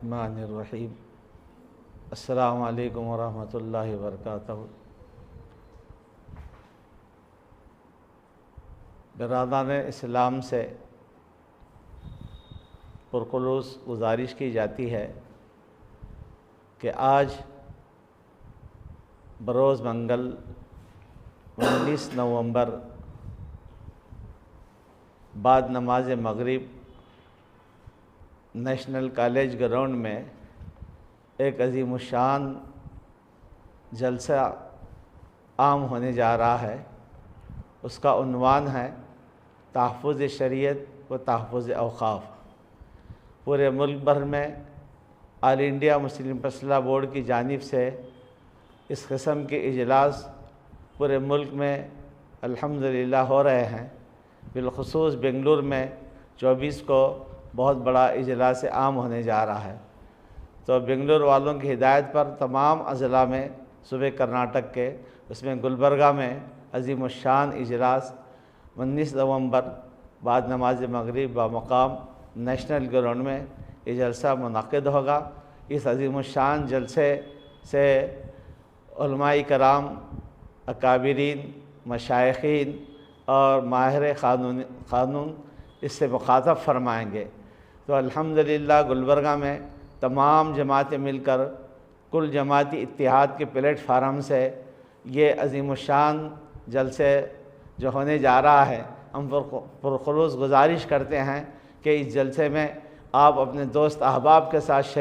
الرحمن الرحیم السلام علیکم ورحمۃ اللہ وبرکاتہ۔ برادران اسلام سے پرخلوص گزارش کی جاتی ہے کہ آج بروز منگل 19 نومبر بعد نماز مغرب نیشنل کالج گراؤنڈ میں ایک عظیم الشان جلسہ عام ہونے جا رہا ہے۔ اس کا عنوان ہے تحفظ شریعت و تحفظ اوقاف۔ پورے ملک بھر میں آل انڈیا مسلم فیصلہ بورڈ کی جانب سے اس قسم کے اجلاس پورے ملک میں الحمدللہ ہو رہے ہیں۔ بالخصوص بنگلور میں 24 کو بہت بڑا اجلاس عام ہونے جا رہا ہے۔ تو بنگلور والوں کی ہدایت پر تمام اضلاع میں صوبے کرناٹک کے اس میں گلبرگہ میں عظیم الشان اجلاس 19 نومبر بعد نماز مغرب بمقام نیشنل گراؤنڈ میں یہ جلسہ منعقد ہوگا۔ اس عظیم الشان جلسے سے علماء کرام، اکابرین، مشائخین اور ماہر قانون اس سے مخاطب فرمائیں گے۔ تو الحمدللہ گلبرگہ میں تمام جماعتیں مل کر کل جماعتی اتحاد کے پلیٹ فارم سے یہ عظیم الشان جلسے جو ہونے جا رہا ہے، ہم پرخلوص گزارش کرتے ہیں کہ اس جلسے میں آپ اپنے دوست احباب کے ساتھ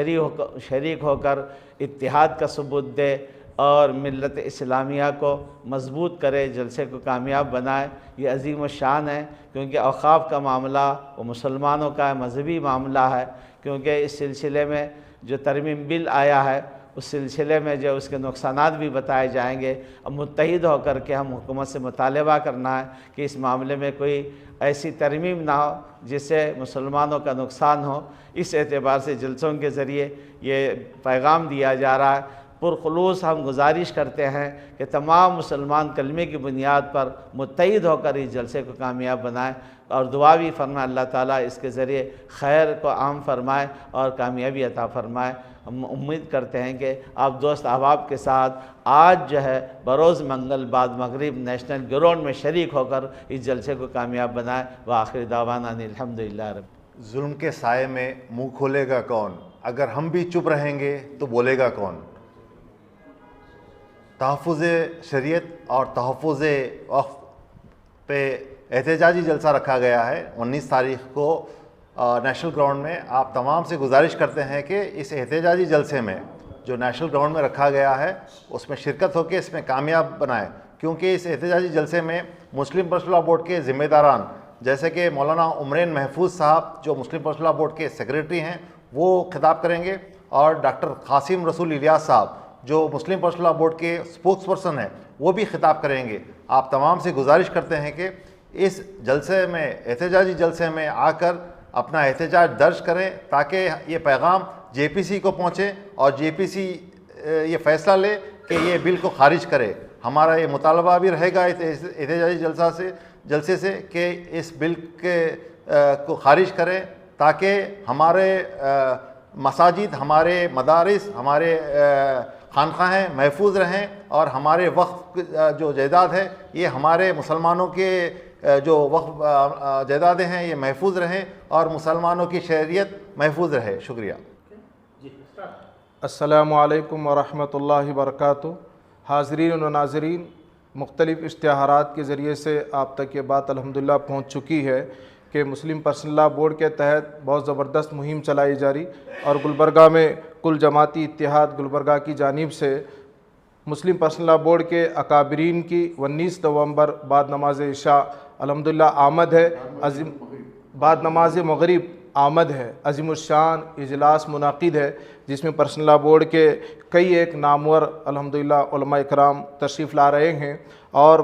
شریک ہو کر اتحاد کا ثبوت دے اور ملت اسلامیہ کو مضبوط کرے، جلسے کو کامیاب بنائے۔ یہ عظیم الشان ہے کیونکہ اوقاف کا معاملہ وہ مسلمانوں کا مذہبی معاملہ ہے، کیونکہ اس سلسلے میں جو ترمیم بل آیا ہے اس سلسلے میں جو اس کے نقصانات بھی بتائے جائیں گے۔ اب متحد ہو کر کے ہم حکومت سے مطالبہ کرنا ہے کہ اس معاملے میں کوئی ایسی ترمیم نہ ہو جس سے مسلمانوں کا نقصان ہو۔ اس اعتبار سے جلسوں کے ذریعے یہ پیغام دیا جا رہا ہے۔ پرخلوص ہم گزارش کرتے ہیں کہ تمام مسلمان کلمے کی بنیاد پر متحد ہو کر اس جلسے کو کامیاب بنائیں اور دعا بھی فرمائے اللہ تعالیٰ اس کے ذریعے خیر کو عام فرمائے اور کامیابی عطا فرمائے۔ ہم امید کرتے ہیں کہ آپ دوست احباب کے ساتھ آج جو ہے بروز منگل بعد مغرب نیشنل گراؤنڈ میں شریک ہو کر اس جلسے کو کامیاب بنائیں۔ وآخر دعوانا ان الحمدللہ رب۔ ظلم کے سائے میں منہ کھولے گا کون؟ اگر ہم بھی چپ رہیں گے تو بولے گا کون؟ تحفظ شریعت اور تحفظ وقف پہ احتجاجی جلسہ رکھا گیا ہے 19 تاریخ کو نیشنل گراؤنڈ میں۔ آپ تمام سے گزارش کرتے ہیں کہ اس احتجاجی جلسے میں جو نیشنل گراؤنڈ میں رکھا گیا ہے اس میں شرکت ہو کے اس میں کامیاب بنائیں، کیونکہ اس احتجاجی جلسے میں مسلم پرسنل لاء بورڈ کے ذمہ داران جیسے کہ مولانا عمرین محفوظ صاحب جو مسلم پرسنل لاء بورڈ کے سیکریٹری ہیں وہ خطاب کریں گے، اور ڈاکٹر قاسم رسول الیاس صاحب جو مسلم پرسنل لاء بورڈ کے اسپوکس پرسن ہیں وہ بھی خطاب کریں گے۔ آپ تمام سے گزارش کرتے ہیں کہ اس جلسے میں احتجاجی جلسے میں آ کر اپنا احتجاج درج کریں تاکہ یہ پیغام جے پی سی کو پہنچے اور جے پی سی یہ فیصلہ لے کہ یہ بل کو خارج کرے۔ ہمارا یہ مطالبہ بھی رہے گا احتجاجی جلسے سے کہ اس بل کو خارج کریں تاکہ ہمارے مساجد، ہمارے مدارس، ہمارے خانقاہیں محفوظ رہیں اور ہمارے وقف جو جائیداد ہے یہ ہمارے مسلمانوں کے جو وقف جائیدادیں ہیں یہ محفوظ رہیں اور مسلمانوں کی شہریت محفوظ رہے۔ شکریہ۔ السلام علیکم ورحمۃ اللہ وبرکاتہ۔ حاضرین و ناظرین، مختلف اشتہارات کے ذریعے سے آپ تک یہ بات الحمدللہ پہنچ چکی ہے کہ مسلم پرسنل لاء بورڈ کے تحت بہت زبردست مہم چلائی جا رہی، اور گلبرگہ میں کل جماعتی اتحاد گلبرگہ کی جانب سے مسلم پرسنل لاء بورڈ کے اکابرین کی 19 نومبر بعد نماز عشاء الحمدللہ آمد ہے، بعد نماز مغرب آمد ہے، عظیم الشان اجلاس منعقد ہے جس میں پرسنل لاء بورڈ کے کئی ایک نامور الحمدللہ علماء اکرام تشریف لا رہے ہیں اور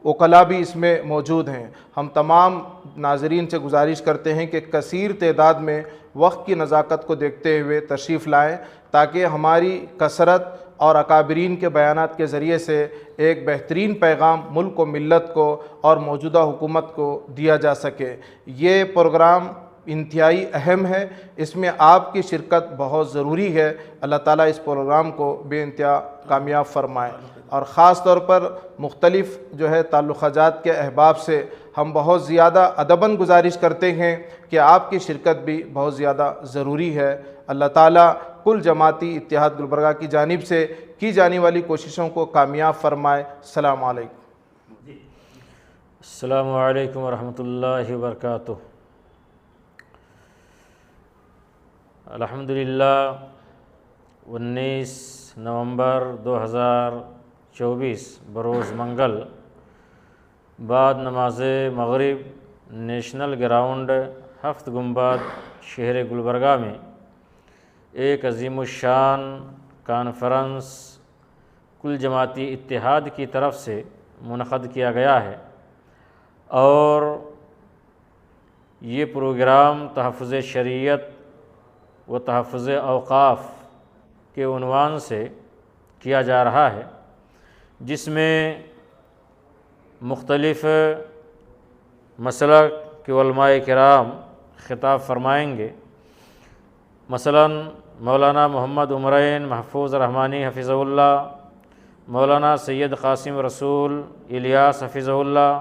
وکلاء بھی اس میں موجود ہیں۔ ہم تمام ناظرین سے گزارش کرتے ہیں کہ کثیر تعداد میں وقت کی نزاکت کو دیکھتے ہوئے تشریف لائیں تاکہ ہماری کثرت اور اکابرین کے بیانات کے ذریعے سے ایک بہترین پیغام ملک و ملت کو اور موجودہ حکومت کو دیا جا سکے۔ یہ پروگرام انتہائی اہم ہے، اس میں آپ کی شرکت بہت ضروری ہے۔ اللہ تعالیٰ اس پروگرام کو بے انتہا کامیاب فرمائے، اور خاص طور پر مختلف جو ہے تعلقہ جات کے احباب سے ہم بہت زیادہ ادباً گزارش کرتے ہیں کہ آپ کی شرکت بھی بہت زیادہ ضروری ہے۔ اللہ تعالیٰ کل جماعتی اتحاد گلبرگہ کی جانب سے کی جانے والی کوششوں کو کامیاب فرمائے۔ السلام علیکم۔ السلام علیکم ورحمۃ اللہ وبرکاتہ۔ الحمدللہ 19 نومبر 2024 بروز منگل بعد نماز مغرب نیشنل گراؤنڈ ہفت گنبد شہر گلبرگہ میں ایک عظیم الشان کانفرنس کل جماعتی اتحاد کی طرف سے منعقد کیا گیا ہے، اور یہ پروگرام تحفظ شریعت و تحفظ اوقاف کے عنوان سے کیا جا رہا ہے، جس میں مختلف مسلک کے علماء کرام خطاب فرمائیں گے۔ مثلاً مولانا محمد عمرین محفوظ رحمانی حفظہ اللہ، مولانا سید قاسم رسول الیاس حفظہ اللہ،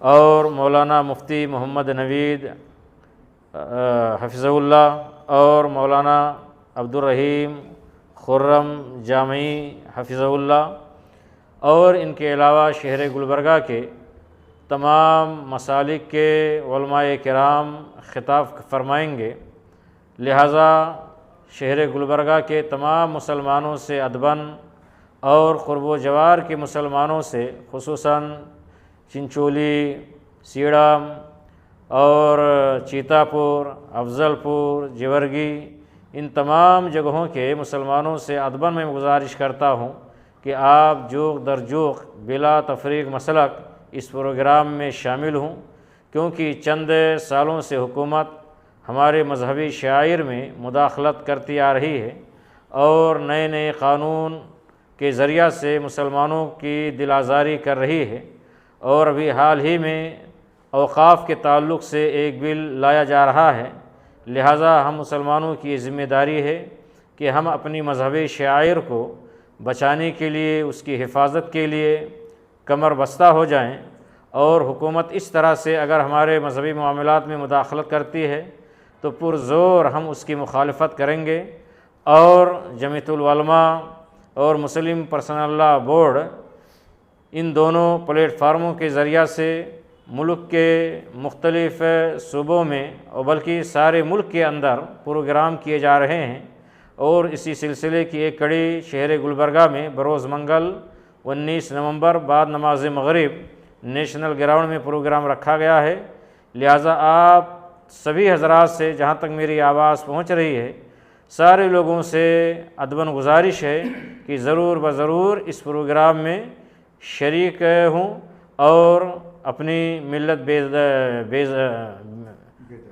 اور مولانا مفتی محمد نوید حفظہ اللہ، اور مولانا عبدالرحیم خرم جامعی حفظہ اللہ، اور ان کے علاوہ شہر گلبرگہ کے تمام مسالک کے علماء کرام خطاب فرمائیں گے۔ لہٰذا شہر گلبرگہ کے تمام مسلمانوں سے ادباً اور قرب و جوار کے مسلمانوں سے خصوصاً چنچولی، سیڑم اور چیتا پور، افضل پور، جیورگی، ان تمام جگہوں کے مسلمانوں سے ادباً میں گزارش کرتا ہوں کہ آپ جوق در جوق بلا تفریق مسلک اس پروگرام میں شامل ہوں، کیونکہ چند سالوں سے حکومت ہمارے مذہبی شعائر میں مداخلت کرتی آ رہی ہے، اور نئے نئے قانون کے ذریعہ سے مسلمانوں کی دل آزاری کر رہی ہے، اور ابھی حال ہی میں اوقاف کے تعلق سے ایک بل لایا جا رہا ہے۔ لہٰذا ہم مسلمانوں کی ذمہ داری ہے کہ ہم اپنی مذہبی شعائر کو بچانے کے لیے، اس کی حفاظت کے لیے کمر بستہ ہو جائیں، اور حکومت اس طرح سے اگر ہمارے مذہبی معاملات میں مداخلت کرتی ہے تو پرزور ہم اس کی مخالفت کریں گے، اور جمعیت العلماء اور مسلم پرسنل لاء بورڈ ان دونوں پلیٹ فارموں کے ذریعہ سے ملک کے مختلف صوبوں میں اور بلکہ سارے ملک کے اندر پروگرام کیے جا رہے ہیں، اور اسی سلسلے کی ایک کڑی شہر گلبرگہ میں بروز منگل 19 نومبر بعد نماز مغرب نیشنل گراؤنڈ میں پروگرام رکھا گیا ہے۔ لہٰذا آپ سبھی حضرات سے جہاں تک میری آواز پہنچ رہی ہے، سارے لوگوں سے ادباً گزارش ہے کہ ضرور بضرور اس پروگرام میں شریک ہوں اور اپنی ملت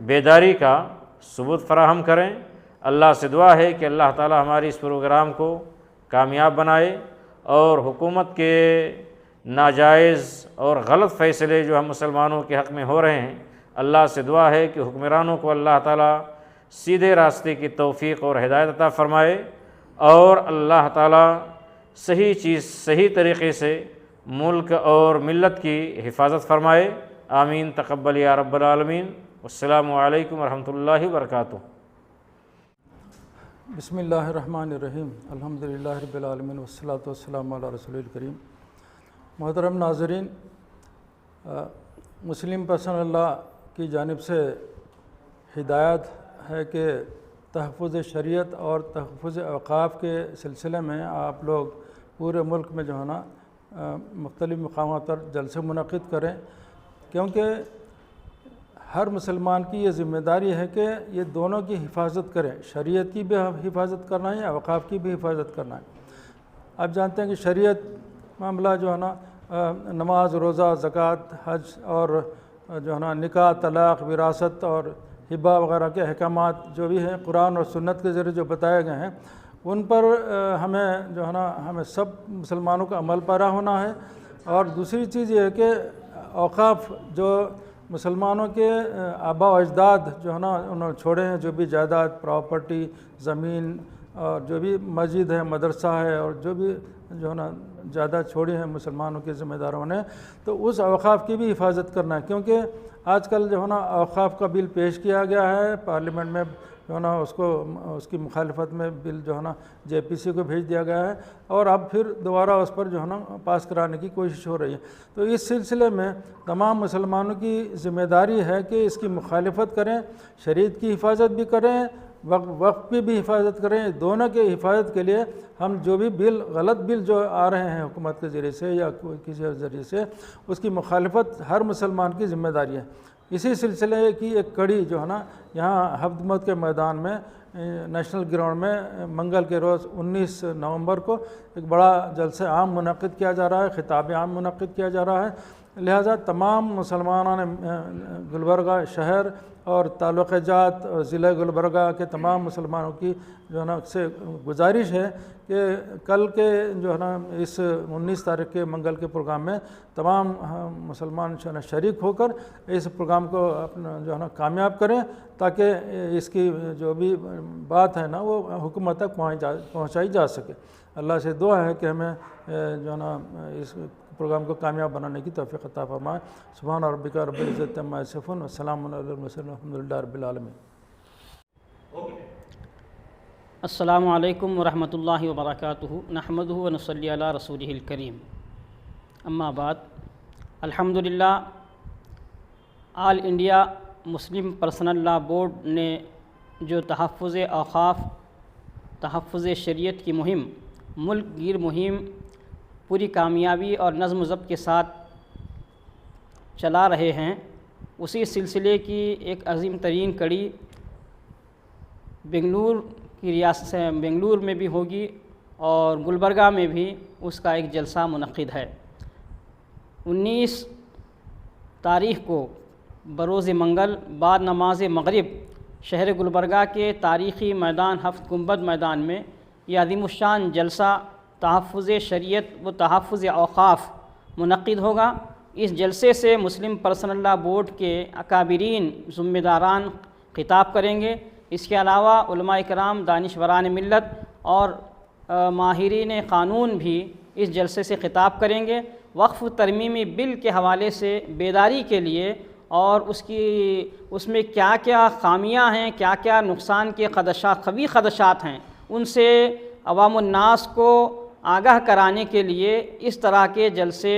بیداری کا ثبوت فراہم کریں۔ اللہ سے دعا ہے کہ اللہ تعالی ہماری اس پروگرام کو کامیاب بنائے، اور حکومت کے ناجائز اور غلط فیصلے جو ہم مسلمانوں کے حق میں ہو رہے ہیں، اللہ سے دعا ہے کہ حکمرانوں کو اللہ تعالی سیدھے راستے کی توفیق اور ہدایت عطا فرمائے، اور اللہ تعالی صحیح چیز صحیح طریقے سے ملک اور ملت کی حفاظت فرمائے۔ آمین تقبل یا رب العالمین۔ السلام علیکم ورحمۃ اللہ وبرکاتہ۔ بسم اللہ الرحمن الرحیم، الحمدللہ رب العالمین والصلاۃ والسلام علی رسول الکریم۔ محترم ناظرین، مسلم پرسنل لاء کی جانب سے ہدایت ہے کہ تحفظ شریعت اور تحفظ اوقاف کے سلسلے میں آپ لوگ پورے ملک میں جو ہے نا مختلف مقامات پر جلسے منعقد کریں، کیونکہ ہر مسلمان کی یہ ذمہ داری ہے کہ یہ دونوں کی حفاظت کریں، شریعت کی بھی حفاظت کرنا ہے، اوقاف کی بھی حفاظت کرنا ہے۔ آپ جانتے ہیں کہ شریعت معاملہ جو ہے نا نماز، روزہ، زکوٰۃ، حج اور جو ہے نا نکاح، طلاق، وراثت اور ہبہ وغیرہ کے احکامات جو بھی ہیں قرآن اور سنت کے ذریعے جو بتائے گئے ہیں، ان پر ہمیں جو ہے نا ہمیں سب مسلمانوں کا عمل پیرا ہونا ہے۔ اور دوسری چیز یہ ہے کہ اوقاف جو مسلمانوں کے آبا و اجداد جو ہے نا انہوں نے چھوڑے ہیں، جو بھی جائیداد، پراپرٹی، زمین اور جو بھی مسجد ہے، مدرسہ ہے، اور جو بھی جو ہے نا جائیداد چھوڑی ہیں مسلمانوں کے ذمہ داروں نے، تو اس اوقاف کی بھی حفاظت کرنا ہے، کیونکہ آج کل جو ہے نا اوقاف کا بل پیش کیا گیا ہے پارلیمنٹ میں، جو ہے نا اس کی مخالفت میں بل جو ہے نا JPC کو بھیج دیا گیا ہے، اور اب پھر دوبارہ اس پر جو ہے نا پاس کرانے کی کوشش ہو رہی ہے۔ تو اس سلسلے میں تمام مسلمانوں کی ذمہ داری ہے کہ اس کی مخالفت کریں، شریعت کی حفاظت بھی کریں، وقت کی بھی حفاظت کریں۔ دونوں کے حفاظت کے لیے ہم جو بھی بل، غلط بل جو آ رہے ہیں حکومت کے ذریعے سے یا کسی اور ذریعے سے، اس کی مخالفت ہر مسلمان کی ذمہ داری ہے۔ اسی سلسلے کی ایک کڑی جو ہے نا یہاں ہفت مت کے میدان میں نیشنل گراؤنڈ میں منگل کے روز 19 نومبر کو ایک بڑا جلسہ عام منعقد کیا جا رہا ہے، خطاب عام منعقد کیا جا رہا ہے۔ لہٰذا تمام مسلمانوں نے گلبرگہ شہر اور تعلقہ جات اور ضلع گلبرگہ کے تمام مسلمانوں کی جو ہے نا سے گزارش ہے کہ کل کے جو ہے نا اس 19 تاریخ کے منگل کے پروگرام میں تمام مسلمان شریک ہو کر اس پروگرام کو اپنا جو ہے نا کامیاب کریں، تاکہ اس کی جو بھی بات ہے نا وہ حکومت تک پہنچائی جا سکے۔ اللہ سے دعا ہے کہ ہمیں جو ہے نا اس پروگرام کو کامیاب بنانے کی توفیق عطا فرمائے۔ سبحان ربک رب العزت عما یصفون وسلام علی المرسلین والحمد للہ رب العالمین۔ السلام علیکم ورحمۃ اللہ وبرکاتہ، نحمدہ ونصلی علی رسولہ الکریم، اما بعد۔ الحمدللہ آل انڈیا مسلم پرسنل لا بورڈ نے جو تحفظ اوقاف، تحفظ شریعت کی مہم، ملک گیر مہم پوری کامیابی اور نظم و ضبط کے ساتھ چلا رہے ہیں، اسی سلسلے کی ایک عظیم ترین کڑی بنگلور کی ریاست بنگلور میں بھی ہوگی اور گلبرگہ میں بھی اس کا ایک جلسہ منعقد ہے۔ 19 تاریخ کو بروز منگل بعد نماز مغرب شہر گلبرگہ کے تاریخی میدان ہفت گنبد میدان میں یہ عظیم الشان جلسہ تحفظ شریعت و تحفظ اوقاف منعقد ہوگا۔ اس جلسے سے مسلم پرسنل لا بورڈ کے اکابرین ذمہ داران خطاب کریں گے۔ اس کے علاوہ علماء کرام، دانشوران ملت اور ماہرین قانون بھی اس جلسے سے خطاب کریں گے۔ وقف ترمیمی بل کے حوالے سے بیداری کے لیے اور اس میں کیا کیا خامیاں ہیں، کیا کیا نقصان کے خدشات، قوی خدشات ہیں، ان سے عوام الناس کو آگاہ کرانے کے لیے اس طرح کے جلسے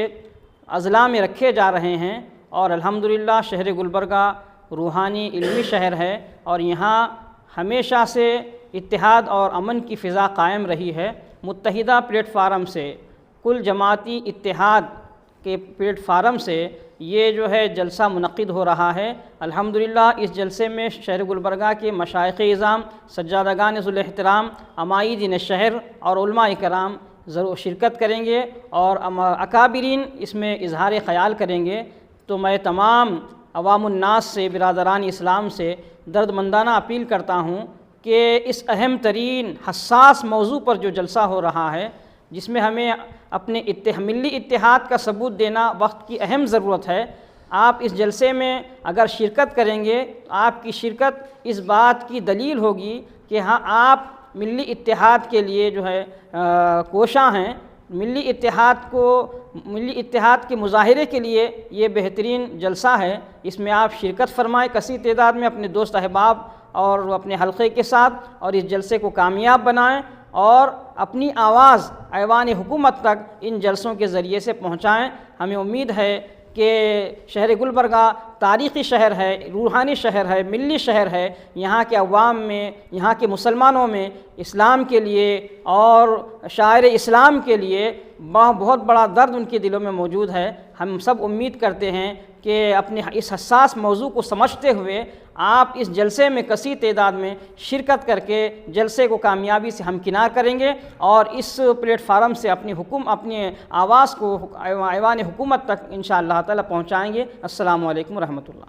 اضلاع میں رکھے جا رہے ہیں۔ اور الحمدللہ شہر گلبرگہ روحانی علمی شہر ہے اور یہاں ہمیشہ سے اتحاد اور امن کی فضا قائم رہی ہے۔ متحدہ پلیٹ فارم سے، کل جماعتی اتحاد کے پلیٹ فارم سے یہ جو ہے جلسہ منعقد ہو رہا ہے۔ الحمدللہ اس جلسے میں شہر گلبرگہ کے مشائخ اعظام، سجادگان ذو الاحترام، عمائدین شہر اور علماء کرام ضرور شرکت کریں گے اور اکابرین اس میں اظہار خیال کریں گے۔ تو میں تمام عوام الناس سے، برادران اسلام سے درد مندانہ اپیل کرتا ہوں کہ اس اہم ترین حساس موضوع پر جو جلسہ ہو رہا ہے، جس میں ہمیں اپنے ملی اتحاد کا ثبوت دینا وقت کی اہم ضرورت ہے، آپ اس جلسے میں اگر شرکت کریں گے تو آپ کی شرکت اس بات کی دلیل ہوگی کہ ہاں آپ ملی اتحاد کے لیے جو ہے کوشاں ہیں۔ ملی اتحاد کے مظاہرے کے لیے یہ بہترین جلسہ ہے۔ اس میں آپ شرکت فرمائیں کثیر تعداد میں اپنے دوست احباب اور اپنے حلقے کے ساتھ، اور اس جلسے کو کامیاب بنائیں اور اپنی آواز ایوان حکومت تک ان جلسوں کے ذریعے سے پہنچائیں۔ ہمیں امید ہے کہ شہر گلبرگہ تاریخی شہر ہے، روحانی شہر ہے، ملی شہر ہے۔ یہاں کے عوام میں، یہاں کے مسلمانوں میں اسلام کے لیے اور شاعر اسلام کے لیے بہت بڑا درد ان کے دلوں میں موجود ہے۔ ہم سب امید کرتے ہیں کہ اپنے اس حساس موضوع کو سمجھتے ہوئے آپ اس جلسے میں کثیر تعداد میں شرکت کر کے جلسے کو کامیابی سے ہمکنار کریں گے اور اس پلیٹ فارم سے اپنی آواز کو ایوان حکومت تک انشاءاللہ تعالی پہنچائیں گے۔ السلام علیکم ورحمۃ اللہ۔